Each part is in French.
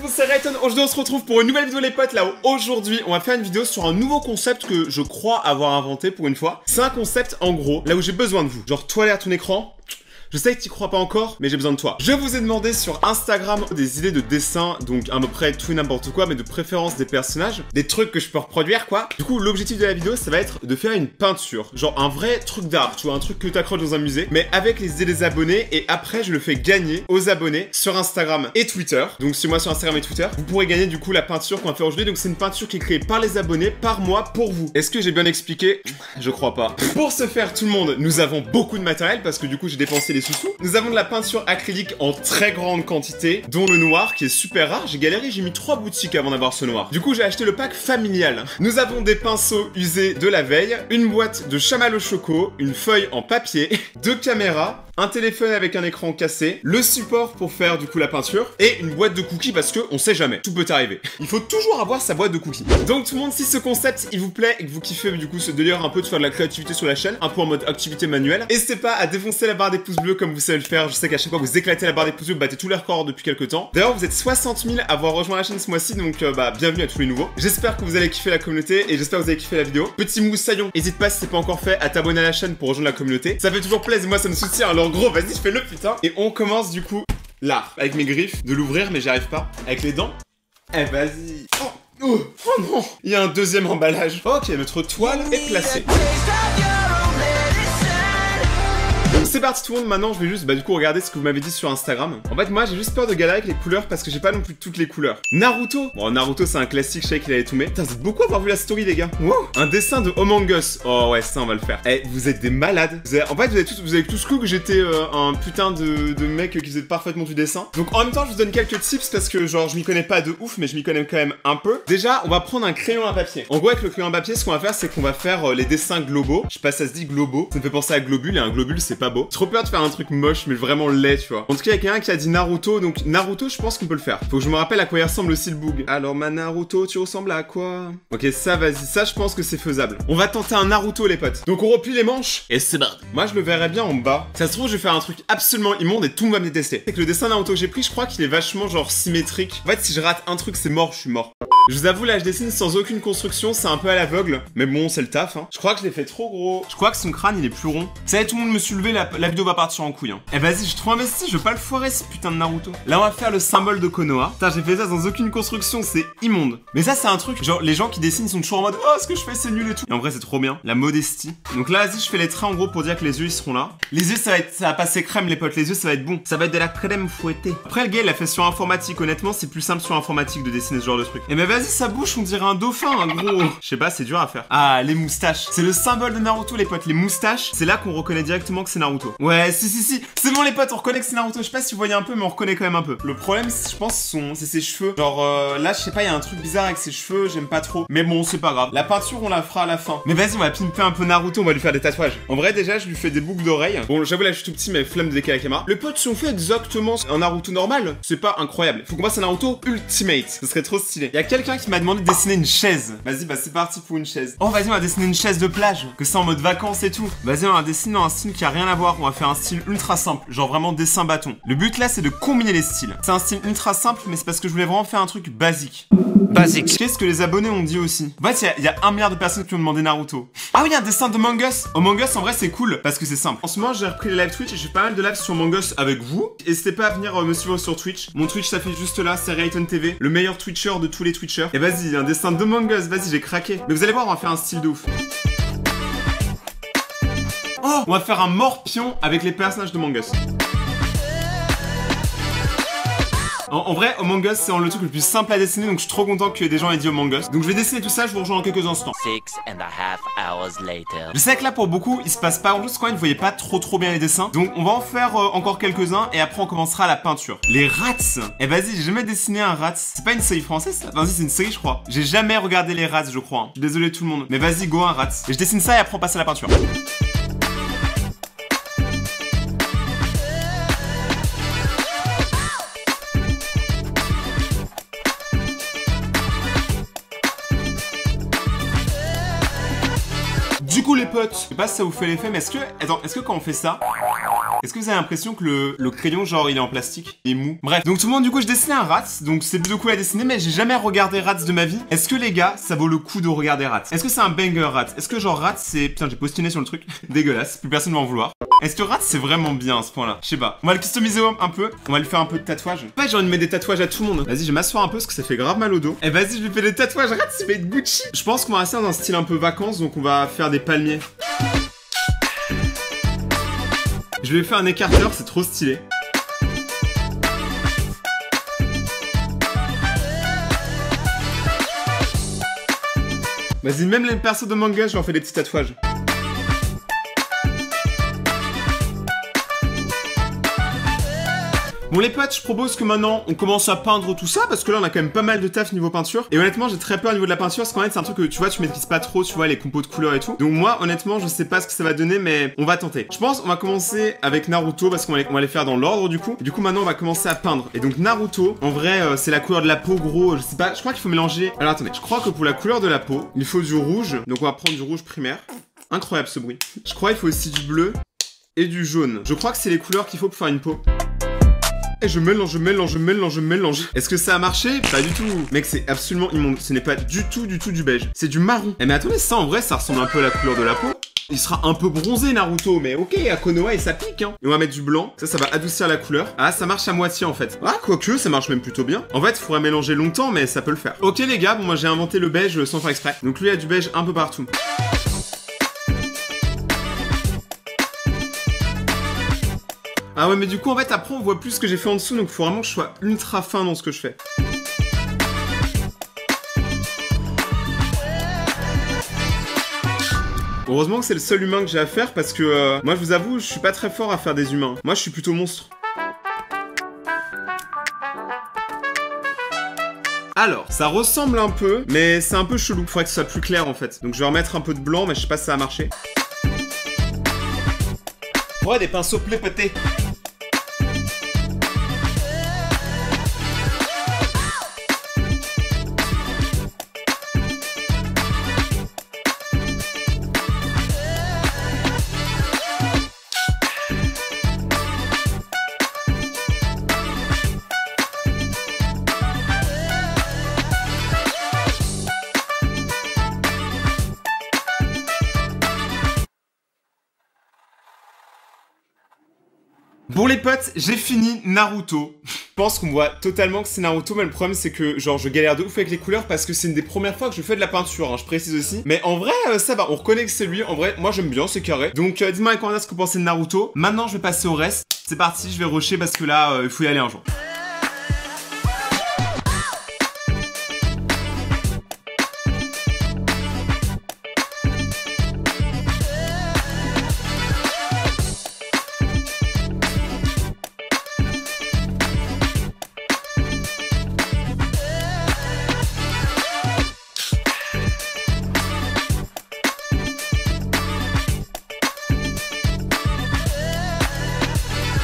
tout le monde, c'est Rayton. Aujourd'hui on se retrouve pour une nouvelle vidéo les potes. Là où aujourd'hui on va faire une vidéo sur un nouveau concept que je crois avoir inventé pour une fois. C'est un concept en gros, là où j'ai besoin de vous. Genre toi derrière ton écran. Je sais que t'y crois pas encore, mais j'ai besoin de toi. Je vous ai demandé sur Instagram des idées de dessin, donc à peu près tout et n'importe quoi, mais de préférence des personnages, des trucs que je peux reproduire quoi. Du coup, l'objectif de la vidéo, ça va être de faire une peinture, genre un vrai truc d'art, tu vois, un truc que t'accroches dans un musée, mais avec les idées des abonnés, et après je le fais gagner aux abonnés sur Instagram et Twitter. Donc suis-moi sur Instagram et Twitter, vous pourrez gagner du coup la peinture qu'on va faire aujourd'hui. Donc c'est une peinture qui est créée par les abonnés, par moi, pour vous. Est-ce que j'ai bien expliqué? Je crois pas. Pour ce faire, tout le monde, nous avons beaucoup de matériel parce que du coup j'ai dépensé les sous-sous. Nous avons de la peinture acrylique en très grande quantité, dont le noir qui est super rare. J'ai galéré, j'ai mis 3 boutiques avant d'avoir ce noir. Du coup, j'ai acheté le pack familial. Nous avons des pinceaux usés de la veille, une boîte de chamallow choco, une feuille en papier, 2 caméras, un téléphone avec un écran cassé, le support pour faire du coup la peinture et une boîte de cookies parce que on sait jamais, tout peut arriver. Il faut toujours avoir sa boîte de cookies. Donc tout le monde, si ce concept il vous plaît et que vous kiffez du coup ce délire un peu de faire de la créativité sur la chaîne, un peu en mode activité manuelle, n'hésitez pas à défoncer la barre des pouces bleus comme vous savez le faire. Je sais qu'à chaque fois vous éclatez la barre des pouces bleus, vous battez tous les records depuis quelques temps. D'ailleurs vous êtes 60 000 à avoir rejoint la chaîne ce mois-ci, donc bienvenue à tous les nouveaux. J'espère que vous allez kiffer la communauté et j'espère que vous allez kiffer la vidéo. Petit moussaillon, n'hésite pas si c'est pas encore fait à t'abonner à la chaîne pour rejoindre la communauté. Ça fait toujours plaisir, moi ça me soutient, alors gros vas-y je fais le putain. Et on commence du coup là, avec mes griffes, de l'ouvrir mais j'y arrive pas. Avec les dents. Eh vas-y. Oh non. Il y a un deuxième emballage. Ok, notre toile est placée. Donc c'est parti tout le monde, maintenant je vais juste du coup regarder ce que vous m'avez dit sur Instagram. En fait moi j'ai juste peur de galérer avec les couleurs parce que j'ai pas non plus toutes les couleurs. Naruto. Bon Naruto c'est un classique, je savais qu'il allait tout mettre. Putain vous êtes beaucoup à avoir vu la story les gars. Wow. Un dessin de Among Us. Oh ouais ça on va le faire. Eh vous êtes des malades. En fait vous avez tous cru que j'étais un putain de mec qui faisait parfaitement du dessin. Donc en même temps je vous donne quelques tips parce que genre je m'y connais pas de ouf mais je m'y connais quand même un peu. Déjà on va prendre un crayon à papier. En gros avec le crayon à papier ce qu'on va faire c'est qu'on va faire les dessins globaux. Je sais pas si ça se dit globaux. Ça me fait penser à globule et un globule c'est pas beau. Trop peur de faire un truc moche mais vraiment laid tu vois. En tout cas il y a quelqu'un qui a dit Naruto, donc Naruto je pense qu'on peut le faire. Faut que je me rappelle à quoi il ressemble aussi le boug. Alors ma Naruto tu ressembles à quoi? Ok ça vas-y, ça je pense que c'est faisable. On va tenter un Naruto les potes. Donc on replie les manches et c'est parti. Moi je le verrais bien en bas. Ça se trouve je vais faire un truc absolument immonde et tout le monde va me détester. C'est que le dessin Naruto que j'ai pris je crois qu'il est vachement genre symétrique. En fait si je rate un truc c'est mort, je suis mort. Je vous avoue là je dessine sans aucune construction, c'est un peu à l'aveugle. Mais bon c'est le taf hein. Je crois que je l'ai fait trop gros. Je crois que son crâne il est plus rond. Ça y est tout le monde me suis levé, la vidéo va partir en couille hein. Eh vas-y j'ai trop investi, je veux pas le foirer ce putain de Naruto. Là on va faire le symbole de Konoha. Putain j'ai fait ça sans aucune construction, c'est immonde. Mais ça c'est un truc, genre les gens qui dessinent sont toujours en mode oh ce que je fais c'est nul et tout. Et en vrai c'est trop bien, la modestie. Donc là vas-y je fais les traits en gros pour dire que les yeux ils seront là. Les yeux ça va passer crème les potes, les yeux ça va être bon. Ça va être de la crème fouettée. Après le gars il a fait sur informatique, honnêtement c'est plus simple sur informatique de dessiner ce genre de truc. Et mais vas-y sa bouche on dirait un dauphin un gros. Je sais pas c'est dur à faire. Ah les moustaches, c'est le symbole de Naruto les potes, les moustaches. C'est là qu'on reconnaît directement que c'est Naruto. Ouais si c'est bon les potes on reconnaît que c'est Naruto. Je sais pas si vous voyez un peu mais on reconnaît quand même un peu. Le problème je pense c'est ses cheveux. Genre là je sais pas il y a un truc bizarre avec ses cheveux, j'aime pas trop. Mais bon c'est pas grave. La peinture on la fera à la fin. Mais vas-y on va pimper un peu Naruto, on va lui faire des tatouages. En vrai déjà je lui fais des boucles d'oreilles. Bon j'avoue là je suis tout petit mais flemme de décaler la caméra. Le pote si on fait exactement un Naruto normal, c'est pas incroyable. Faut qu'on fasse un Naruto Ultimate. Ce serait trop stylé. Il y a quelqu'un qui m'a demandé de dessiner une chaise. Vas-y c'est parti pour une chaise. Oh vas-y on va dessiner une chaise de plage. Que ça en mode vacances et tout. Vas-y on va dessiner dans un style qui a rien à voir. On va faire un style ultra simple. Genre vraiment dessin bâton. Le but là c'est de combiner les styles. C'est un style ultra simple mais c'est parce que je voulais vraiment faire un truc basique. Qu'est-ce que les abonnés ont dit aussi? En fait il y a 1 milliard de personnes qui ont demandé Naruto. Ah oui un dessin de Among Us. Among Us en vrai c'est cool parce que c'est simple. En ce moment j'ai repris les live Twitch et j'ai pas mal de lives sur Among Us avec vous. N'hésitez pas à venir me suivre sur Twitch. Mon Twitch ça fait juste là, c'est Rayton TV, le meilleur Twitcher de tous les Twitchers. Et vas-y un dessin de Among Us, vas-y j'ai craqué. Mais vous allez voir on va faire un style de ouf. Oh on va faire un morpion avec les personnages de Among Us. En vrai, Among Us, c'est le truc le plus simple à dessiner, donc je suis trop content que des gens aient dit Among Us. Donc je vais dessiner tout ça, je vous rejoins en quelques instants. 6.5 hours later. Je sais que là, pour beaucoup, il se passe pas grand-chose quand même, vous voyez pas trop bien les dessins. Donc on va en faire encore quelques-uns, et après on commencera la peinture. Les rats. Eh vas-y, j'ai jamais dessiné un rat. C'est pas une série française, ça? Vas-y, c'est une série, je crois. J'ai jamais regardé les rats, je crois. Je suis désolé tout le monde. Mais vas-y, go un rat. Et je dessine ça, et après on passe à la peinture. Du coup les potes, je sais pas si ça vous fait l'effet mais est-ce que quand on fait ça, Est-ce que vous avez l'impression que le crayon, genre, il est en plastique et mou? Bref, donc tout le monde, du coup, je dessinais un Ratz, donc c'est plutôt cool à dessiner, mais j'ai jamais regardé Ratz de ma vie. Est-ce que les gars, ça vaut le coup de regarder Ratz? Est-ce que c'est un banger Ratz? Est-ce que genre Ratz c'est... Putain, j'ai postiné sur le truc. Dégueulasse, plus personne va en vouloir. Est-ce que Ratz c'est vraiment bien à ce point-là? Je sais pas. On va le customiser un peu. On va lui faire un peu de tatouage. Ouais, j'ai envie de mettre des tatouages à tout le monde. Vas-y, je vais m'asseoir un peu parce que ça fait grave mal au dos. Eh vas-y, je lui fais des tatouages. Ratz, il va être Gucci. Je pense qu'on va rester dans un style un peu vacances, donc on va faire des palmiers. Je lui ai fait un écarteur, c'est trop stylé. Vas-y, même les persos de manga, je leur fais des petits tatouages. Bon les potes, je propose que maintenant on commence à peindre tout ça parce que là on a quand même pas mal de taf niveau peinture. Et honnêtement j'ai très peur au niveau de la peinture parce qu'en fait c'est un truc que tu vois tu maîtrises pas trop, tu vois les compos de couleurs et tout. Donc moi honnêtement je sais pas ce que ça va donner mais on va tenter. Je pense on va commencer avec Naruto parce qu'on va les faire dans l'ordre du coup. Et du coup maintenant on va commencer à peindre. Et donc Naruto, en vrai c'est la couleur de la peau gros, je sais pas, je crois qu'il faut mélanger. Alors attendez, je crois que pour la couleur de la peau, il faut du rouge. Donc on va prendre du rouge primaire. Incroyable ce bruit. Je crois qu'il faut aussi du bleu et du jaune. Je crois que c'est les couleurs qu'il faut pour faire une peau. Et je mélange. Est-ce que ça a marché? Pas du tout. Mec, c'est absolument immonde. Ce n'est pas du tout du beige. C'est du marron. Eh mais attendez, ça en vrai, ça ressemble un peu à la couleur de la peau. Il sera un peu bronzé Naruto, mais ok, à Konoha et ça pique hein. Et on va mettre du blanc, ça va adoucir la couleur. Ah, ça marche à moitié en fait. Ah, quoique, ça marche même plutôt bien. En fait, il faudrait mélanger longtemps, mais ça peut le faire. Ok les gars, bon moi j'ai inventé le beige sans faire exprès. Donc lui il a du beige un peu partout. Ah ouais mais du coup en fait après on voit plus ce que j'ai fait en dessous donc il faut vraiment que je sois ultra fin dans ce que je fais. Heureusement que c'est le seul humain que j'ai à faire parce que moi je vous avoue je suis pas très fort à faire des humains. Moi je suis plutôt monstre. Alors, ça ressemble un peu, mais c'est un peu chelou. Faudrait que ce soit plus clair en fait. Donc je vais remettre un peu de blanc mais je sais pas si ça a marché. Ouais des pinceaux plépotés. Bon les potes, j'ai fini Naruto. Je pense qu'on voit totalement que c'est Naruto, mais le problème c'est que genre je galère de ouf avec les couleurs parce que c'est une des premières fois que je fais de la peinture, hein, je précise aussi. Mais en vrai ça va, on reconnaît que c'est lui, en vrai moi j'aime bien, c'est carré. Donc dites-moi en commentaire ce que vous pensez de Naruto. Maintenant je vais passer au reste. C'est parti, je vais rusher parce que là il faut y aller un jour.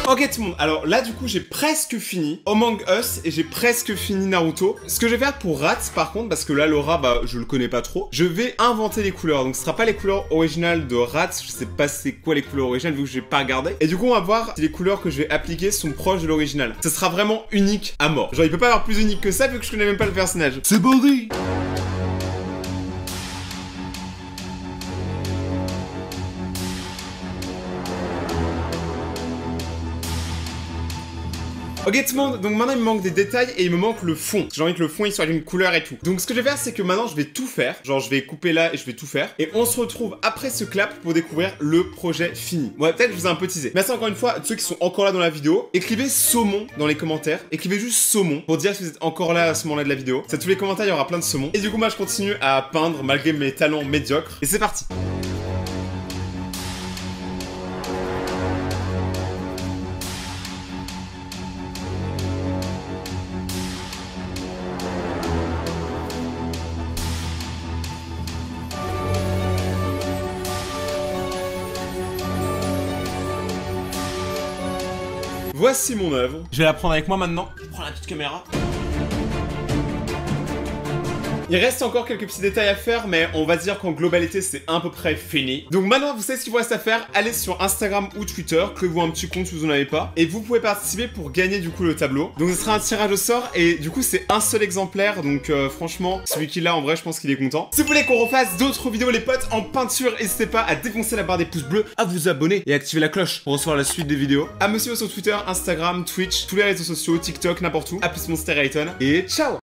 Ok tout le monde, alors là du coup j'ai presque fini Among Us et j'ai presque fini Naruto. Ce que je vais faire pour Ratz par contre, parce que là Laura bah je le connais pas trop, je vais inventer les couleurs. Donc ce sera pas les couleurs originales de Ratz, je sais pas c'est quoi les couleurs originales vu que j'ai pas regardé. Et du coup on va voir si les couleurs que je vais appliquer sont proches de l'original. Ce sera vraiment unique à mort. Genre il peut pas y avoir plus unique que ça vu que je connais même pas le personnage. C'est bordé. Ok tout le monde, donc maintenant il me manque des détails et il me manque le fond. J'ai envie que le fond il soit d'une couleur et tout. Donc ce que je vais faire c'est que maintenant je vais tout faire. Genre je vais couper là et je vais tout faire. Et on se retrouve après ce clap pour découvrir le projet fini. Ouais peut-être que je vous ai un peu teasé. Merci encore une fois à ceux qui sont encore là dans la vidéo. Écrivez saumon dans les commentaires. Écrivez juste saumon pour dire si vous êtes encore là à ce moment-là de la vidéo. Ça tous les commentaires il y aura plein de saumon. Et du coup moi je continue à peindre malgré mes talents médiocres. Et c'est parti. Voici mon œuvre. Je vais la prendre avec moi maintenant. Je prends la petite caméra. Il reste encore quelques petits détails à faire, mais on va dire qu'en globalité, c'est à peu près fini. Donc maintenant, vous savez ce qu'il vous reste à faire. Allez sur Instagram ou Twitter, créez-vous un petit compte si vous n'en avez pas, et vous pouvez participer pour gagner du coup le tableau. Donc ce sera un tirage au sort, et du coup, c'est un seul exemplaire, donc franchement, celui qui l'a, en vrai, je pense qu'il est content. Si vous voulez qu'on refasse d'autres vidéos, les potes, en peinture, n'hésitez pas à défoncer la barre des pouces bleus, à vous abonner et activer la cloche pour recevoir la suite des vidéos. À me suivre sur Twitter, Instagram, Twitch, tous les réseaux sociaux, TikTok, n'importe où. A plus Monster Rayton, et ciao!